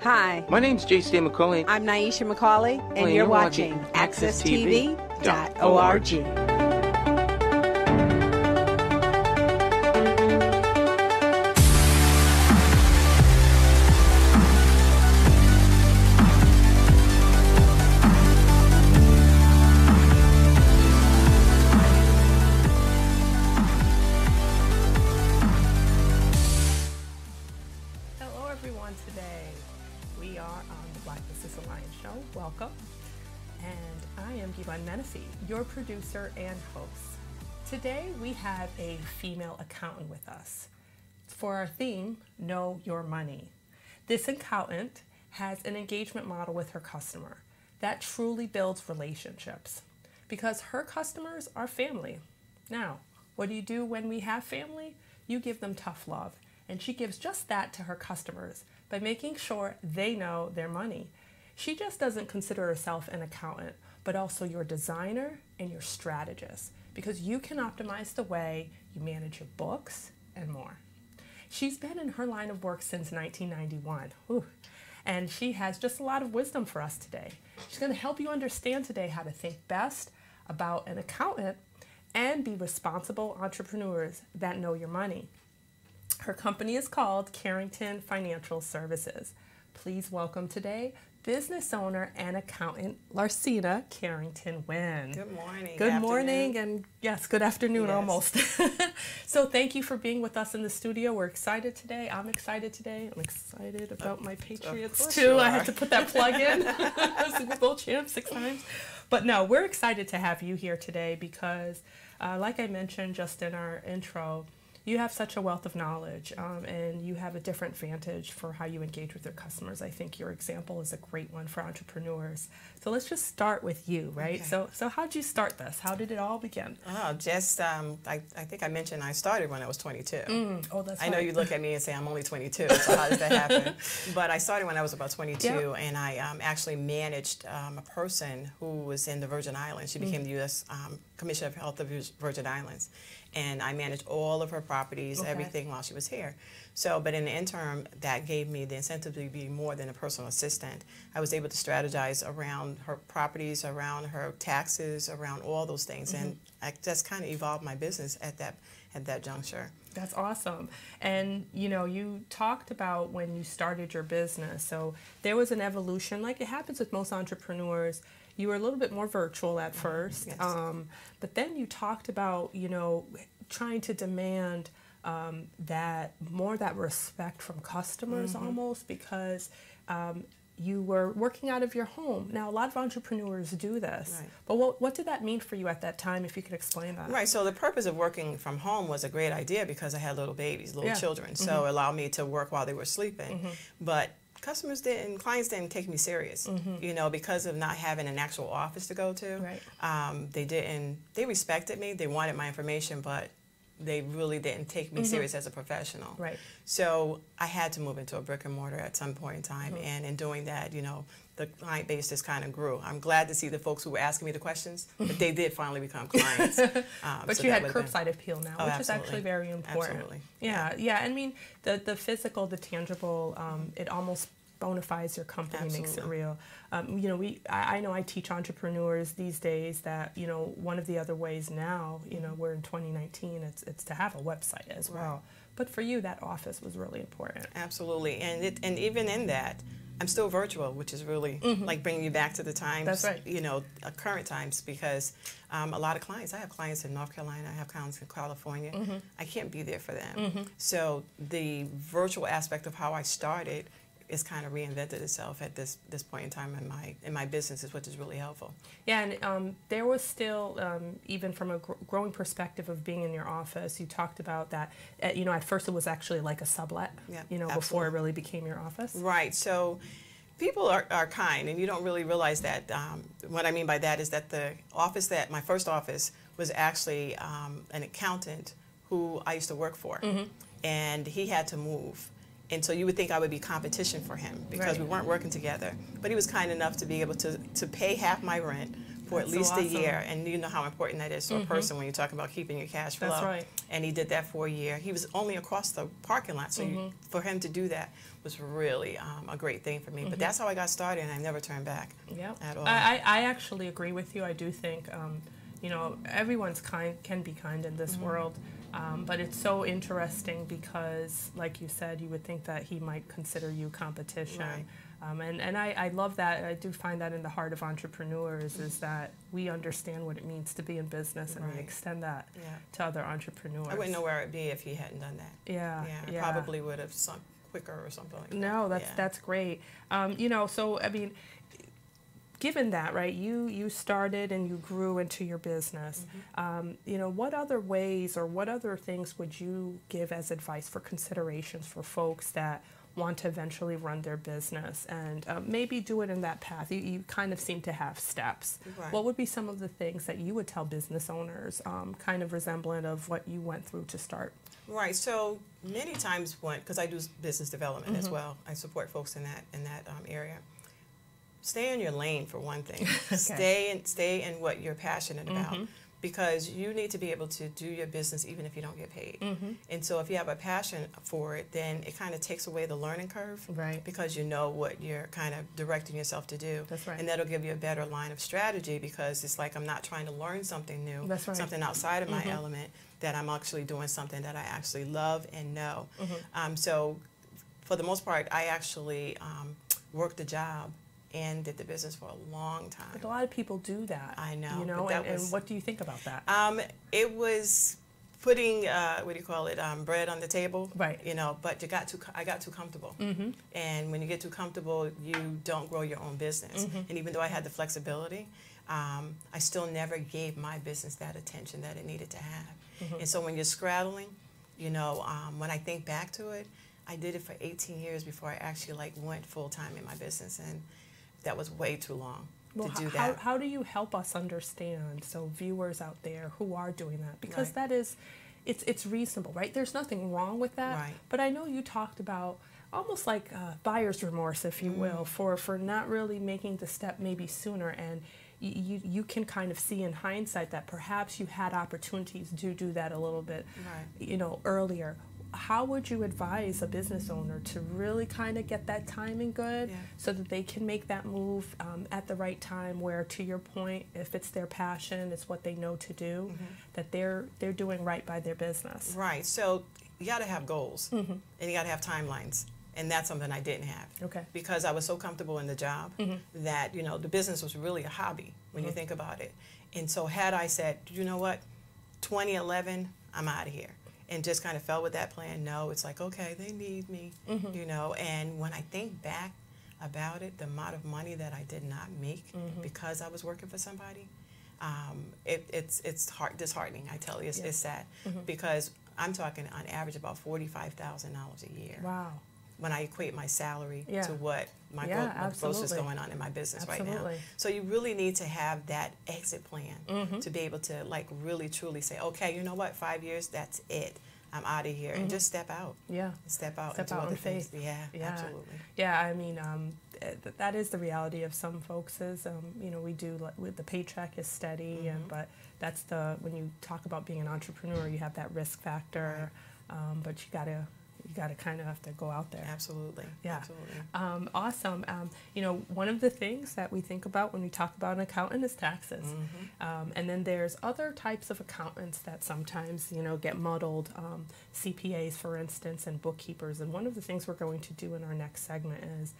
Hi, My name's J.C. McCauley. I'm Naisha McCauley, and you're watching AccessTV.org. Hello everyone, today we are on the Black Business Alliance show. Welcome. And I am Guilaine Menefee, your producer and host. Today we have a female accountant with us. For our theme, Know Your Money. This accountant has an engagement model with her customer that truly builds relationships because her customers are family. Now, what do you do when we have family? You give them tough love. And she gives just that to her customers by making sure they know their money. She just doesn't consider herself an accountant, but also your designer and your strategist, because you can optimize the way you manage your books and more. She's been in her line of work since 1991, and she has just a lot of wisdom for us today. She's going to help you understand today how to think best about an accountant and be responsible entrepreneurs that know your money. Her company is called Carrington Financial Services. Please welcome today business owner and accountant Larcina Carrington Wynn. Good morning. Good morning, and yes, good afternoon almost. So thank you for being with us in the studio. We're excited today. I'm excited today. I'm excited about my Patriots too. I had to put that plug in. Super Bowl champ 6 times. But no, we're excited to have you here today because, like I mentioned just in our intro, you have such a wealth of knowledge, and you have a different vantage for how you engage with your customers. I think your example is a great one for entrepreneurs. So let's just start with you, right? Okay. So how'd you start this? How did it all begin? Oh, just, I think I mentioned I started when I was 22. Oh, that's I know you look at me and say I'm only 22, so how did that happen? But I started when I was about 22, and I actually managed a person who was in the Virgin Islands. She became the U.S. Commissioner of Health of the Virgin Islands. And I managed all of her properties, everything while she was here. So, but in the interim, that gave me the incentive to be more than a personal assistant. I was able to strategize around her properties, around her taxes, around all those things. And I just kind of evolved my business at that juncture. That's awesome. And you know, you talked about when you started your business. So there was an evolution, like it happens with most entrepreneurs. You were a little bit more virtual at first, but then you talked about, you know, trying to demand that respect from customers almost, because you were working out of your home. Now, a lot of entrepreneurs do this, but what did that mean for you at that time, if you could explain that? Right, so the purpose of working from home was a great idea because I had little babies, little children, so it allowed me to work while they were sleeping. But clients didn't take me serious, you know, because of not having an actual office to go to. They respected me, they wanted my information, but they really didn't take me serious as a professional. So I had to move into a brick and mortar at some point in time, and in doing that, you know, the client base just kind of grew. I'm glad to see the folks who were asking me the questions, but they did finally become clients. But so you had curbside appeal now, which is actually very important. Absolutely. Yeah. I mean, the physical, the tangible, it almost bona fides your company, makes it real. You know, I know I teach entrepreneurs these days that, you know, one of the other ways now, you know, we're in 2019, it's to have a website as well. But for you, that office was really important. Absolutely, and even in that, I'm still virtual, which is really like bringing you back to the times, that's right, you know, current times, because a lot of clients, I have clients in North Carolina, I have clients in California, I can't be there for them. So the virtual aspect of how I started is kind of reinvented itself at this point in time in my businesses, which is really helpful. Yeah, and there was still, even from a growing perspective of being in your office, you talked about that, you know, at first it was actually like a sublet, you know, before it really became your office. Right, so people are kind, and you don't really realize that. What I mean by that is that my first office was actually an accountant who I used to work for, and he had to move. And so you would think I would be competition for him because we weren't working together. But he was kind enough to be able to pay half my rent for That's at least so a awesome. year, and you know how important that is to a person when you're talking about keeping your cash flow. That's right. And he did that for a year. He was only across the parking lot, so for him to do that was really a great thing for me. But that's how I got started, and I never turned back at all. I actually agree with you. I do think, you know, everyone's can be kind in this world. But it's so interesting because, like you said, you would think that he might consider you competition. Right. And I love that. I do find that in the heart of entrepreneurs is that we understand what it means to be in business, and we extend that to other entrepreneurs. I wouldn't know where I'd be if he hadn't done that. I probably would have sunk quicker or something like that. No, that's great. You know, so I mean, given that, right, you started and you grew into your business, you know, what other ways or what other things would you give as advice for considerations for folks that want to eventually run their business and maybe do it in that path? You kind of seem to have steps. Right. What would be some of the things that you would tell business owners, kind of resemblant of what you went through to start? Right. So many times because I do business development as well, I support folks in that area. Stay in your lane for one thing. Stay in what you're passionate about. Because you need to be able to do your business even if you don't get paid. And so if you have a passion for it, then it kind of takes away the learning curve. Right. Because you know what you're kind of directing yourself to do. That's right. And that'll give you a better line of strategy because it's like I'm not trying to learn something new, That's right. something outside of my element, that I'm actually doing something that I actually love and know. So for the most part, I actually worked the job and did the business for a long time. But a lot of people do that. I know. You know, and what do you think about that? It was putting bread on the table. Right. You know, but I got too comfortable. And when you get too comfortable, you don't grow your own business. And even though I had the flexibility, I still never gave my business that attention that it needed to have. And so when you're straddling, you know, when I think back to it, I did it for 18 years before I actually went full time in my business, and that was way too long to do that. How do you help us understand, so viewers out there who are doing that, because that is, it's reasonable, right? There's nothing wrong with that. Right. But I know you talked about almost like buyer's remorse, if you will, for not really making the step maybe sooner, and you can kind of see in hindsight that perhaps you had opportunities to do that a little bit, you know, earlier. How would you advise a business owner to really kind of get that timing good so that they can make that move at the right time where, to your point, if it's their passion, it's what they know to do, that they're doing right by their business? Right. So you got to have goals and you got to have timelines. And that's something I didn't have. Okay. Because I was so comfortable in the job that, you know, the business was really a hobby when you think about it. And so had I said, you know what, 2011, I'm out of here, and just kind of fell with that plan. No, it's like, okay, they need me, you know. And when I think back about it, the amount of money that I did not make because I was working for somebody, it's disheartening. I tell you, it's sad because I'm talking on average about $45,000 a year. Wow. When I equate my salary to what my growth is going on in my business right now. So you really need to have that exit plan to be able to really truly say, okay, you know what, 5 years, that's it. I'm out of here, and just step out. Step out and do other things. Absolutely. Yeah, I mean, that is the reality of some folks. Is you know, we do the paycheck is steady, but that's when you talk about being an entrepreneur, you have that risk factor, but you gotta kind of have to go out there. Absolutely. Yeah. Absolutely. Awesome. You know, one of the things that we think about when we talk about an accountant is taxes. And then there's other types of accountants that sometimes, you know, get muddled. CPAs, for instance, and bookkeepers. And one of the things we're going to do in our next segment is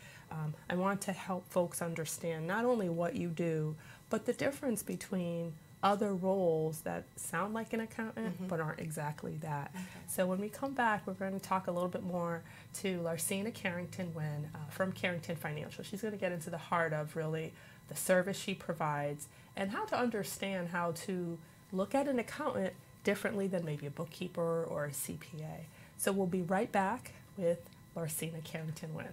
I want to help folks understand not only what you do, but the difference between other roles that sound like an accountant but aren't exactly that. So when we come back, we're going to talk a little bit more to Larcina Carrington Wynn from Carrington Financial. She's going to get into the heart of really the service she provides and how to understand how to look at an accountant differently than maybe a bookkeeper or a CPA. So we'll be right back with Larcina Carrington Wynn.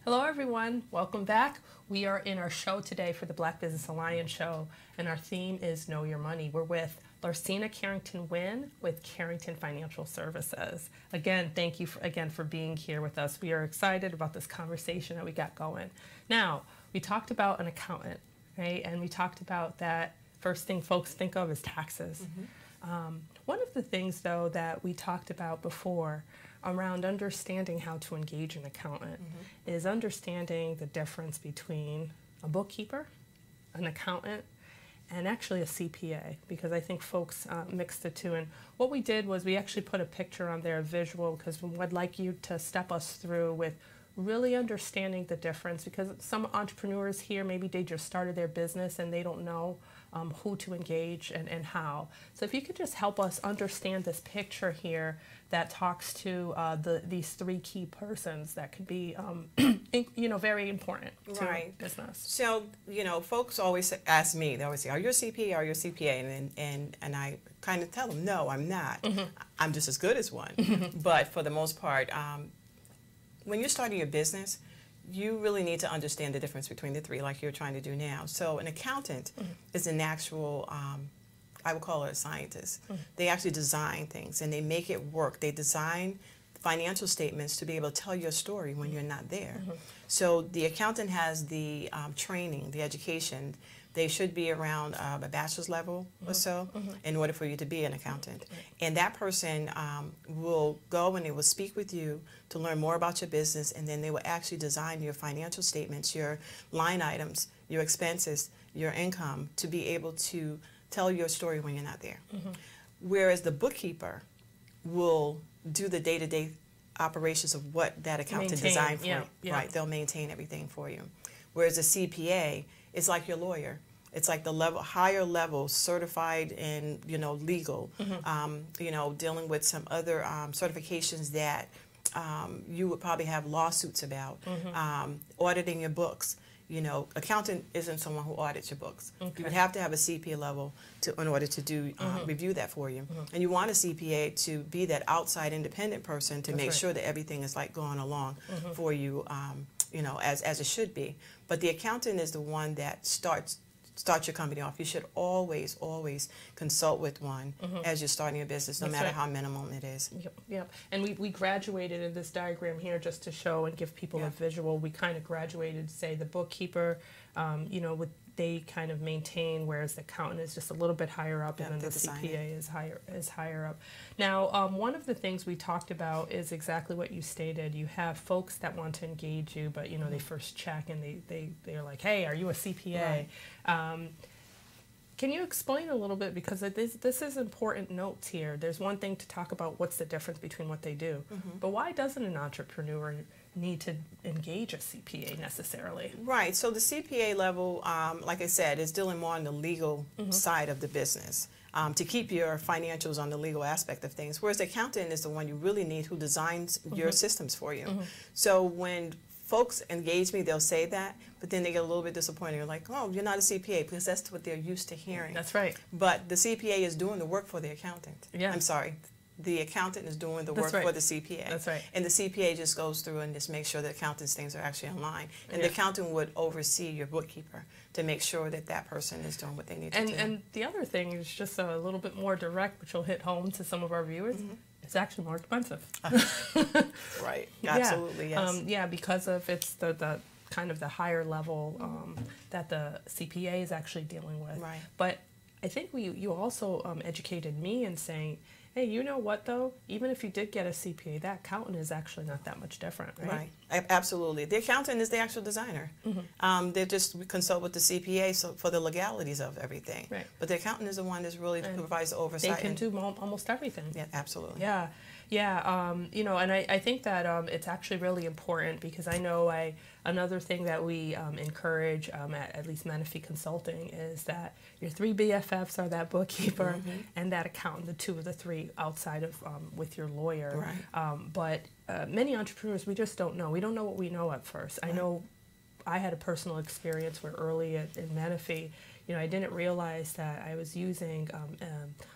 Hello everyone, welcome back. We are in our show today for the Black Business Alliance show, and our theme is Know Your Money. We're with Larcina Carrington Wynn with Carrington Financial Services. Again, thank you for being here with us. We are excited about this conversation that we got going. Now, we talked about an accountant, right? And we talked about that first thing folks think of is taxes. One of the things, though, that we talked about before around understanding how to engage an accountant is understanding the difference between a bookkeeper, an accountant, and actually a CPA, because I think folks mix the two. And what we did was we actually put a picture on there, a visual, because I'd like you to step us through with really understanding the difference, because some entrepreneurs here, maybe they just started their business and they don't know who to engage and how. So if you could just help us understand this picture here that talks to these three key persons that could be, very important to business. So, folks always ask me, they always say, are you a CPA? Are you a CPA? And I kind of tell them, no, I'm not. I'm just as good as one. But for the most part, when you're starting your business, you really need to understand the difference between the three, like you're trying to do now. So an accountant is an actual, I would call it a scientist. They actually design things and they make it work. They design financial statements to be able to tell your story when you're not there. So the accountant has the training, the education. They should be around a bachelor's level or so in order for you to be an accountant. And that person will go and they will speak with you to learn more about your business, and then they will actually design your financial statements, your line items, your expenses, your income, to be able to tell your story when you're not there. Whereas the bookkeeper will do the day-to-day operations of what that accountant designed for you. Right, they'll maintain everything for you. Whereas a CPA, it's like your lawyer. It's like the higher level, certified in legal, dealing with some other certifications that you would probably have lawsuits about, auditing your books. Accountant isn't someone who audits your books. You would have to have a CPA level in order to do review that for you. And you want a CPA to be that outside independent person to make sure that everything is going along for you, as it should be. But the accountant is the one that starts your company off. You should always consult with one as you're starting a business, no matter how minimal it is. Yep. And we graduated in this diagram here just to show and give people a visual. We kind of graduated, say, the bookkeeper, they kind of maintain, whereas the accountant is just a little bit higher up, and then the CPA is higher up. Now, one of the things we talked about is exactly what you stated. You have folks that want to engage you, but they first check and they're like, hey, are you a CPA? Can you explain a little bit, because this is important notes here. There's one thing to talk about what's the difference between what they do, but why doesn't an entrepreneur need to engage a CPA necessarily? Right, so the CPA level, like I said, is dealing more on the legal side of the business, to keep your financials on the legal aspect of things, whereas the accountant is the one you really need, who designs your systems for you. So when folks engage me, they'll say that, but then they get a little bit disappointed. They're like, oh, you're not a CPA, because that's what they're used to hearing. That's right. But the CPA is doing the work for the accountant. I'm sorry. The accountant is doing the work for the CPA. That's right. And the CPA just goes through and just makes sure the accountant's things are actually in line. And the accountant would oversee your bookkeeper to make sure that that person is doing what they need to do. And the other thing is just a little bit more direct, which will hit home to some of our viewers. It's actually more expensive. Right. Absolutely, yes. Because of it's the kind of the higher level that the CPA is actually dealing with. Right. But I think you also educated me in saying, hey, you know what, though? Even if you did get a CPA, that accountant is actually not that much different, right? Right, absolutely. The accountant is the actual designer. They just consult with the CPA for the legalities of everything. Right. But the accountant is the one that's really provides the oversight. They can do almost everything. Yeah, absolutely. Yeah. And I think that it's actually really important, because I know another thing that we encourage at least Menefee Consulting is that your three BFFs are that bookkeeper and that accountant, the two of the three outside of with your lawyer. Right. But many entrepreneurs, we just don't know. We don't know what we know at first. Right. I know I had a personal experience where early in Menefee, I didn't realize that I was using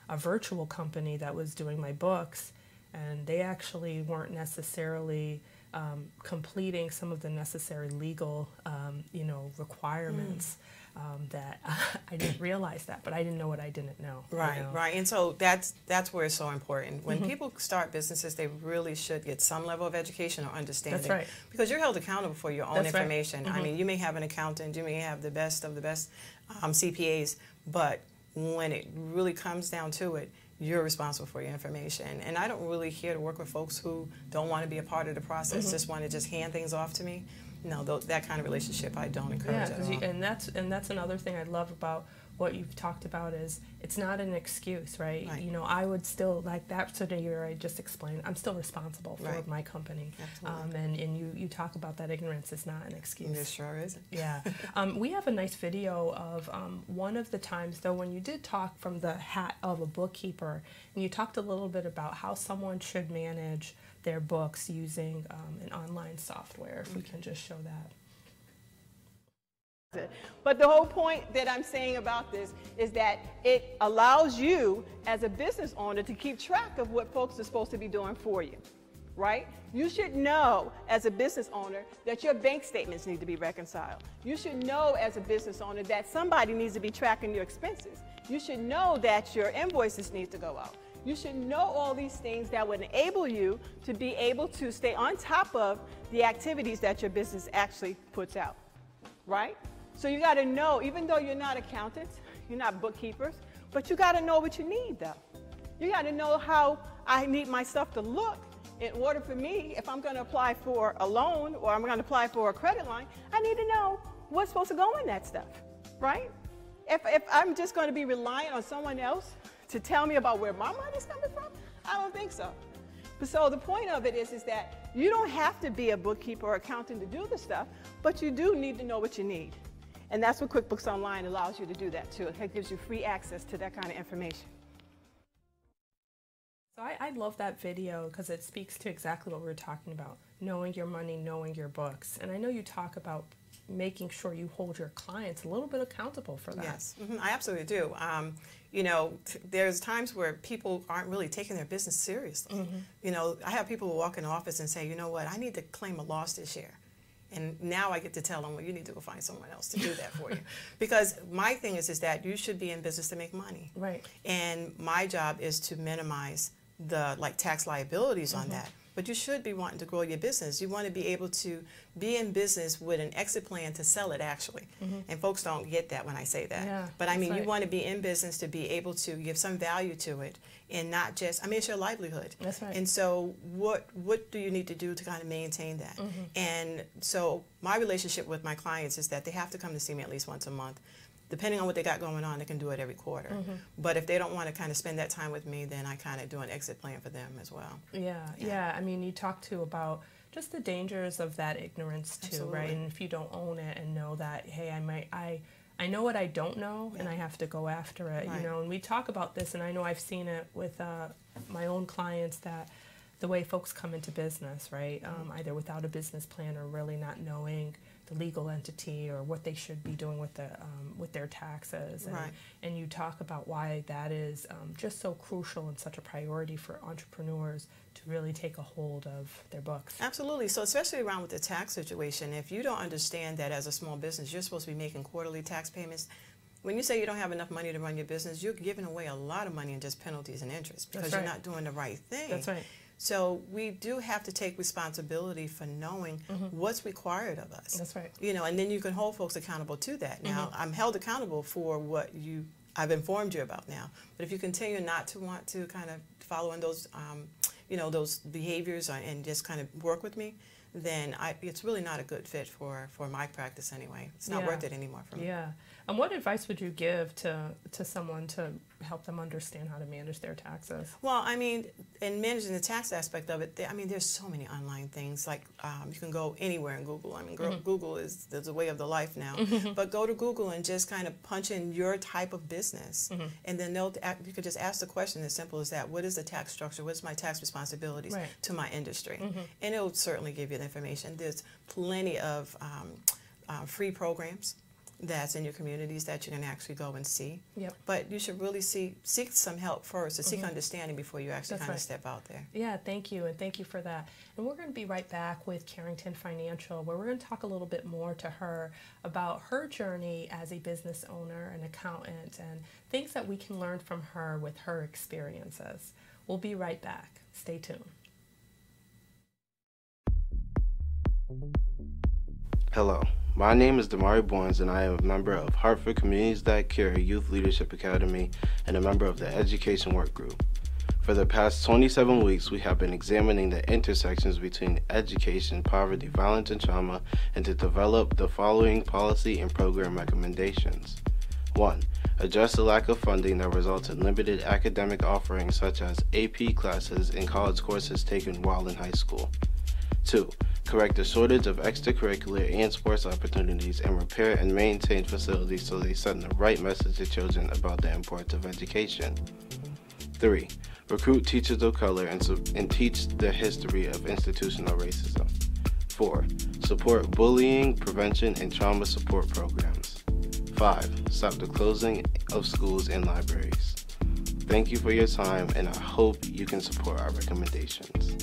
a virtual company that was doing my books, and they actually weren't necessarily completing some of the necessary legal, requirements. That I didn't realize that, but I didn't know what I didn't know. Right, right. And so that's where it's so important. When people start businesses, they really should get some level of education or understanding. That's right. Because you're held accountable for your own That's information. right. I mean, you may have an accountant, you may have the best of the best CPAs, but when it really comes down to it, you're responsible for your information. And I don't really care to work with folks who don't want to be a part of the process, just want to just hand things off to me. No, that kind of relationship I don't encourage at all. And that's another thing I love about what you've talked about is it's not an excuse, right? Right. You know, I would still, like that scenario I just explained, I'm still responsible for my company. Absolutely. And you talk about that ignorance is not an excuse. It sure isn't. Yeah. We have a nice video of one of the times, though, when you did talk from the hat of a bookkeeper, and you talked a little bit about how someone should manage their books using an online software. If we can just show that. But the whole point that I'm saying about this is that it allows you as a business owner to keep track of what folks are supposed to be doing for you, right? You should know as a business owner that your bank statements need to be reconciled. You should know as a business owner that somebody needs to be tracking your expenses. You should know that your invoices need to go out. You should know all these things that would enable you to be able to stay on top of the activities that your business actually puts out, right? So you got to know, even though you're not accountants, you're not bookkeepers, but you got to know what you need, though. You got to know how I need my stuff to look in order for me, if I'm going to apply for a loan or I'm going to apply for a credit line, I need to know what's supposed to go in that stuff, right? If I'm just going to be relying on someone else to tell me about where my money's coming from, I don't think so. So the point of it is that you don't have to be a bookkeeper or accountant to do the stuff, but you do need to know what you need. And that's what QuickBooks Online allows you to do that too. It gives you free access to that kind of information. So I love that video because it speaks to exactly what we were talking about, knowing your money, knowing your books. And I know you talk about making sure you hold your clients a little bit accountable for that. Yes, I absolutely do. You know, there's times where people aren't really taking their business seriously. You know, I have people who walk in the office and say, you know what, I need to claim a loss this year. And now I get to tell them, well, you need to go find someone else to do that for you. Because my thing is that you should be in business to make money. Right. And my job is to minimize the tax liabilities on that. But you should be wanting to grow your business. You want to be able to be in business with an exit plan to sell it, actually. And folks don't get that when I say that. Yeah, but I mean, right. You want to be in business to be able to give some value to it and not just, I mean, it's your livelihood. That's right. And so what do you need to do to kind of maintain that? And so my relationship with my clients is that they have to come to see me at least once a month. Depending on what they got going on, they can do it every quarter. But if they don't want to kind of spend that time with me, then I kind of do an exit plan for them as well. Yeah. I mean, you talk too about just the dangers of that ignorance too, Absolutely. right? And if you don't own it and know that, hey, I know what I don't know, and I have to go after it. Right. You know, and we talk about this, and I know I've seen it with my own clients that the way folks come into business, right? Either without a business plan or really not knowing the legal entity or what they should be doing with their taxes. And, Right. and you talk about why that is just so crucial and such a priority for entrepreneurs to really take a hold of their books. Absolutely. So especially around with the tax situation, if you don't understand that as a small business, you're supposed to be making quarterly tax payments. When you say you don't have enough money to run your business, you're giving away a lot of money in just penalties and interest because you're not doing the right thing. That's right. So we do have to take responsibility for knowing what's required of us. That's right. You know, and then you can hold folks accountable to that. Now, I'm held accountable for what I've informed you about now. But if you continue not to want to kind of follow in those, you know, those behaviors and just kind of work with me, then it's really not a good fit for my practice anyway. It's not worth it anymore for me. Yeah. And what advice would you give to someone to help them understand how to manage their taxes? Well, I mean, in managing the tax aspect of it, I mean, there's so many online things. Like you can go anywhere in Google. I mean, Google is the way of the life now. But go to Google and just kind of punch in your type of business, and then you could just ask the question as simple as that: what is the tax structure? What's my tax responsibilities to my industry? And it will certainly give you the information. There's plenty of free programs that's in your communities that you can actually go and see. Yep. But you should really seek some help first, to seek understanding before you actually kind of step out there. Yeah, thank you, and thank you for that. And we're going to be right back with Carrington Financial, where we're going to talk a little bit more to her about her journey as a business owner and accountant, and things that we can learn from her with her experiences. We'll be right back. Stay tuned. Hello, my name is Damari Bournes, and I am a member of Hartford Communities That Care Youth Leadership Academy and a member of the Education Work Group. For the past 27 weeks, we have been examining the intersections between education, poverty, violence, and trauma, and to develop the following policy and program recommendations. 1. Address the lack of funding that results in limited academic offerings such as AP classes and college courses taken while in high school. 2. Correct the shortage of extracurricular and sports opportunities and repair and maintain facilities so they send the right message to children about the importance of education. 3. Recruit teachers of color and teach the history of institutional racism. 4. Support bullying, prevention, and trauma support programs. 5. Stop the closing of schools and libraries. Thank you for your time, and I hope you can support our recommendations.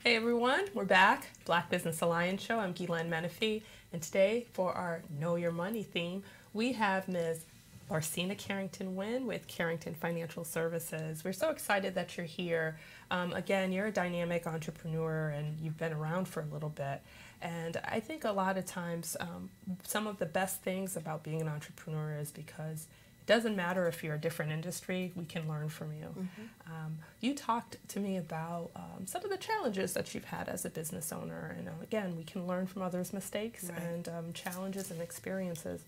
Hey everyone, we're back. Black Business Alliance Show. I'm Guilaine Menefee, and today for our Know Your Money theme, we have Ms. Larcina Carrington Wynn with Carrington Financial Services. We're so excited that you're here. Again, you're a dynamic entrepreneur and you've been around for a little bit. And I think a lot of times some of the best things about being an entrepreneur is because it doesn't matter if you're a different industry, we can learn from you. You talked to me about some of the challenges that you've had as a business owner. And again, we can learn from others' mistakes and challenges and experiences.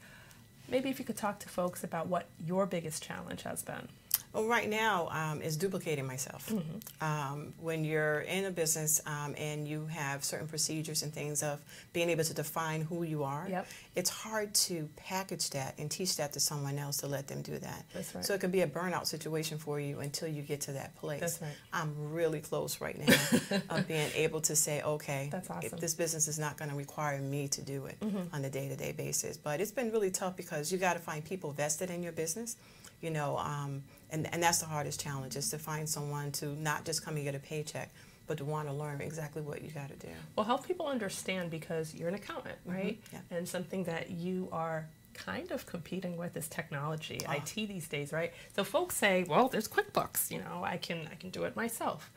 Maybe if you could talk to folks about what your biggest challenge has been. Well, right now is duplicating myself. When you're in a business and you have certain procedures and things of being able to define who you are, it's hard to package that and teach that to someone else to let them do that. That's right. So it can be a burnout situation for you until you get to that place. That's right. I'm really close right now of being able to say, okay, that's awesome. If this business is not going to require me to do it on a day-to-day basis. But it's been really tough because you got to find people vested in your business, you know, and that's the hardest challenge, is to find someone to not just come and get a paycheck, but to want to learn exactly what you got to do. Well, help people understand, because you're an accountant, right? And something that you are kind of competing with is technology, IT these days, right? So folks say, well, there's QuickBooks, you know, I can do it myself.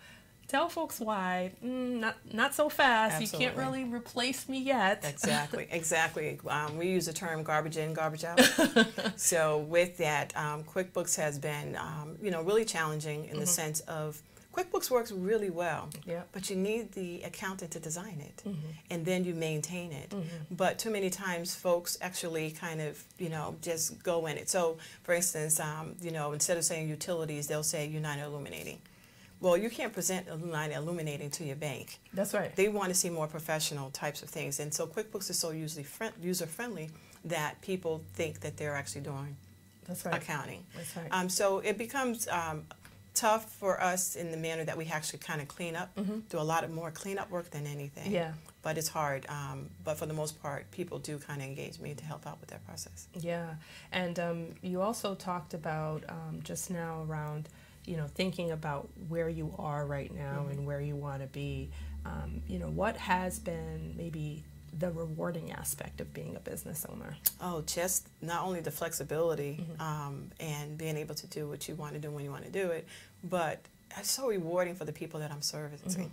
Tell folks why, not so fast. Absolutely. You can't really replace me yet. Exactly, exactly. We use the term garbage in, garbage out. So with that, QuickBooks has been, you know, really challenging in the sense of QuickBooks works really well, but you need the accountant to design it, and then you maintain it. But too many times folks actually kind of, you know, just go in it. So for instance, you know, instead of saying utilities, they'll say United Illuminating. Well, you can't present United Illuminating to your bank. That's right. They want to see more professional types of things. And so QuickBooks is so user-friendly that people think that they're actually doing accounting. That's right. So it becomes tough for us in the manner that we actually kind of clean up, do a lot of more cleanup work than anything. Yeah. But it's hard. But for the most part, people do kind of engage me to help out with that process. Yeah. And you also talked about just now around, you know, thinking about where you are right now and where you want to be. You know, what has been maybe the rewarding aspect of being a business owner? Oh, just not only the flexibility and being able to do what you want to do when you want to do it, but it's so rewarding for the people that I'm servicing.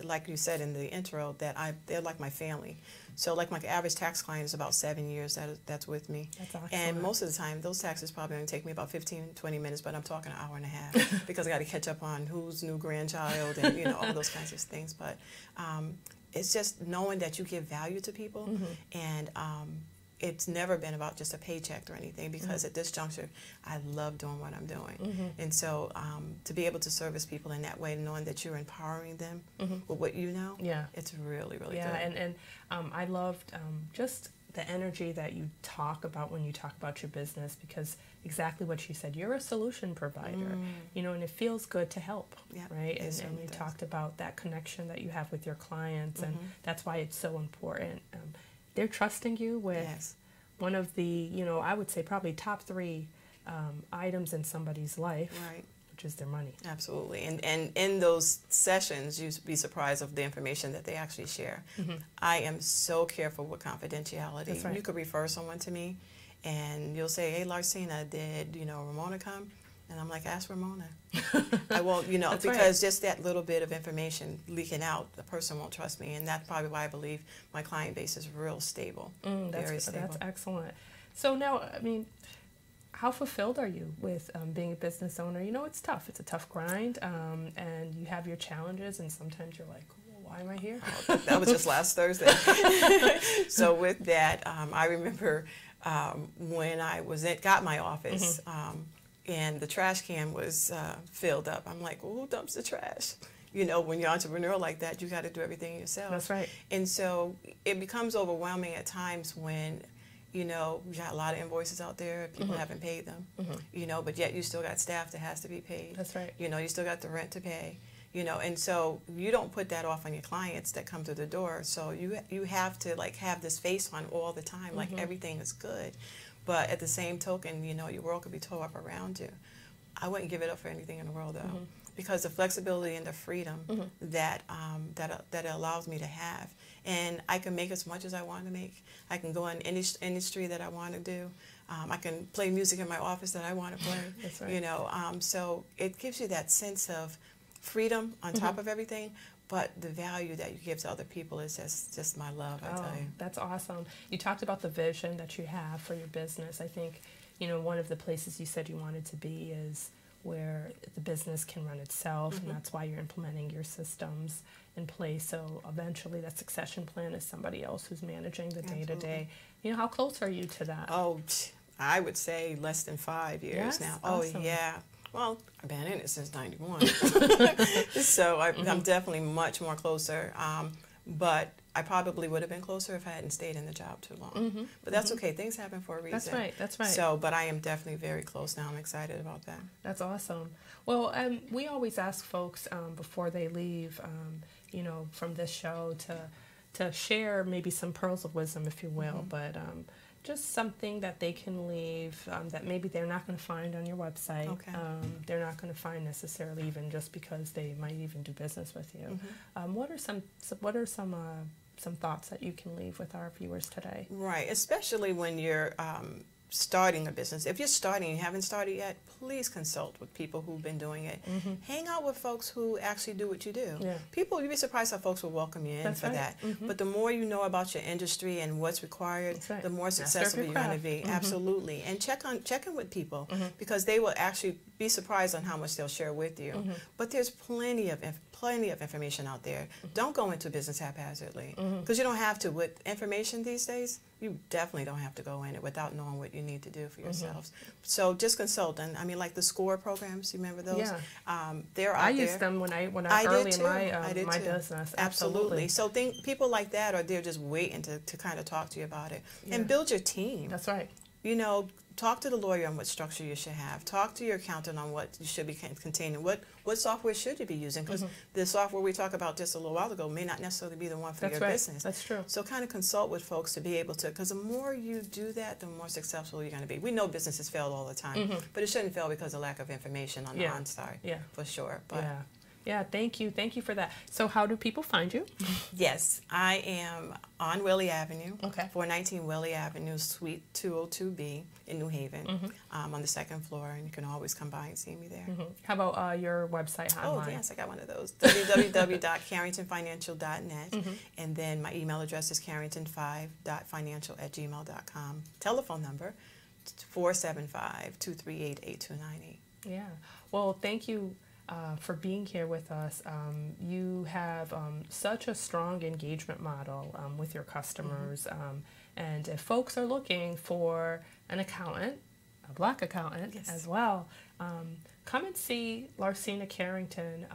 Like you said in the intro, that they're like my family. So like my average tax client is about 7 years that's with me. That's awesome. And most of the time, those taxes probably only take me about 15, 20 minutes, but I'm talking an hour and a half because I got to catch up on whose new grandchild and, you know, all those kinds of things. But it's just knowing that you give value to people, and it's never been about just a paycheck or anything, because at this juncture, I love doing what I'm doing. And so to be able to service people in that way, knowing that you're empowering them with what you know, it's really, really good. And I loved just the energy that you talk about when you talk about your business, because exactly what you said, you're a solution provider, you know, and it feels good to help, right? And you talked about that connection that you have with your clients, and that's why it's so important. They're trusting you with one of the, you know, I would say probably top 3 items in somebody's life, which is their money. Absolutely. And in those sessions, you'd be surprised of the information that they actually share. I am so careful with confidentiality. That's right. You could refer someone to me, and you'll say, hey, Larcina, did, you know, Ramona come? And I'm like, ask Ramona. I won't, you know, because just that little bit of information leaking out, the person won't trust me. And that's probably why I believe my client base is real stable, very stable. That's excellent. So now, I mean, how fulfilled are you with being a business owner? You know, it's tough. It's a tough grind, and you have your challenges, and sometimes you're like, why am I here? That was just last Thursday. So with that, I remember when I got my office, and the trash can was filled up. I'm like, well, who dumps the trash? You know, when you're an entrepreneur like that, you got to do everything yourself. That's right. And so it becomes overwhelming at times when, you know, you got a lot of invoices out there, people haven't paid them, you know, but yet you still got staff that has to be paid. That's right. You know, you still got the rent to pay, you know, and so you don't put that off on your clients that come through the door. So you have to, like, have this face on all the time, like everything is good. But at the same token, you know, your world could be tore up around you. I wouldn't give it up for anything in the world, though, because the flexibility and the freedom that it allows me to have, and I can make as much as I want to make. I can go in any industry that I want to do. I can play music in my office that I want to play. That's right. You know, so it gives you that sense of freedom on top of everything. But the value that you give to other people is just my love, I tell you. That's awesome. You talked about the vision that you have for your business. I think, you know, one of the places you said you wanted to be is where the business can run itself, and that's why you're implementing your systems in place. So eventually that succession plan is somebody else who's managing the day-to-day. You know, how close are you to that? Oh, I would say less than 5 years now. Awesome. Oh, yeah. Well, I've been in it since '91, so I'm definitely much more closer. But I probably would have been closer if I hadn't stayed in the job too long. But that's okay. Things happen for a reason. That's right. That's right. So, but I am definitely very close now. I'm excited about that. That's awesome. Well, we always ask folks before they leave, you know, from this show to share maybe some pearls of wisdom, if you will, but just something that they can leave that maybe they're not going to find on your website. Okay. They're not going to find necessarily even just because they might even do business with you. What are some thoughts that you can leave with our viewers today? Right, especially when you're starting a business. If you're starting and you haven't started yet, please consult with people who've been doing it. Hang out with folks who actually do what you do. People, you'd be surprised how folks will welcome you in for that. But the more you know about your industry and what's required, the more successful you're going to be. Absolutely. And check in with people, because they will actually be surprised on how much they'll share with you. But there's plenty of information out there. Don't go into business haphazardly, because you don't have to. With information these days, you definitely don't have to go in it without knowing what you need to do for yourselves. So just consult. And I mean, like the SCORE programs, you remember those? Yeah. They're out I there. used them when I early in my business. Absolutely. So people like that are there just waiting to kind of talk to you about it. And build your team. That's right. You know, talk to the lawyer on what structure you should have. Talk to your accountant on what you should be containing. What software should you be using? Because the software we talked about just a little while ago may not necessarily be the one for your business. That's true. So kind of consult with folks to be able to, because the more you do that, the more successful you're going to be. We know businesses fail all the time, but it shouldn't fail because of lack of information on the on-side, for sure. But yeah, thank you for that. So how do people find you? Yes, I am on Willie Avenue, 419 Willie Avenue, Suite 202B in New Haven, on the second floor, and you can always come by and see me there. How about your website online? Oh, yes, I got one of those, www.carringtonfinancial.net, and then my email address is carrington5.financial@gmail.com. Telephone number, 475-238-8298. Yeah, well, thank you for being here with us. You have such a strong engagement model with your customers. And if folks are looking for an accountant, a Black accountant as well, come and see Larcina Carrington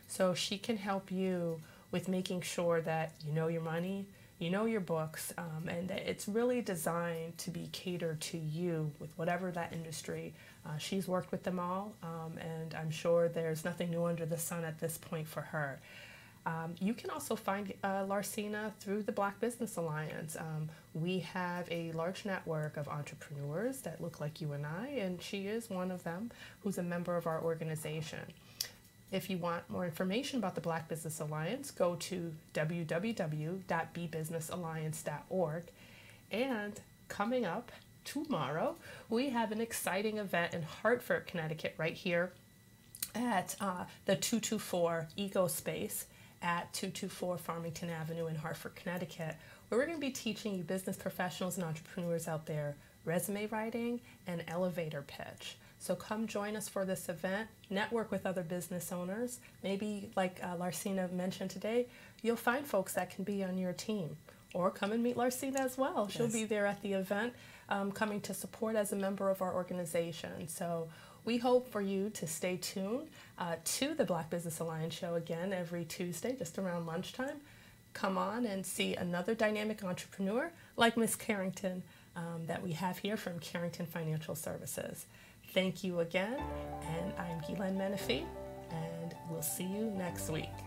so she can help you with making sure that you know your money, you know your books, and it's really designed to be catered to you with whatever that industry. She's worked with them all, and I'm sure there's nothing new under the sun at this point for her. You can also find Larcina through the Black Business Alliance. We have a large network of entrepreneurs that look like you and I, and she is one of them who's a member of our organization. If you want more information about the Black Business Alliance, go to www.bbusinessalliance.org. And coming up tomorrow, we have an exciting event in Hartford, Connecticut, right here at the 224 Eco Space at 224 Farmington Avenue in Hartford, Connecticut, where we're going to be teaching you business professionals and entrepreneurs out there resume writing and elevator pitch. So come join us for this event, network with other business owners. Maybe like Larcina mentioned today, you'll find folks that can be on your team, or come and meet Larcina as well. She'll be there at the event, coming to support as a member of our organization. So we hope for you to stay tuned to the Black Business Alliance show again every Tuesday, just around lunchtime. Come on and see another dynamic entrepreneur like Miss Carrington that we have here from Carrington Financial Services. Thank you again, and I'm Guilaine Menefee, and we'll see you next week.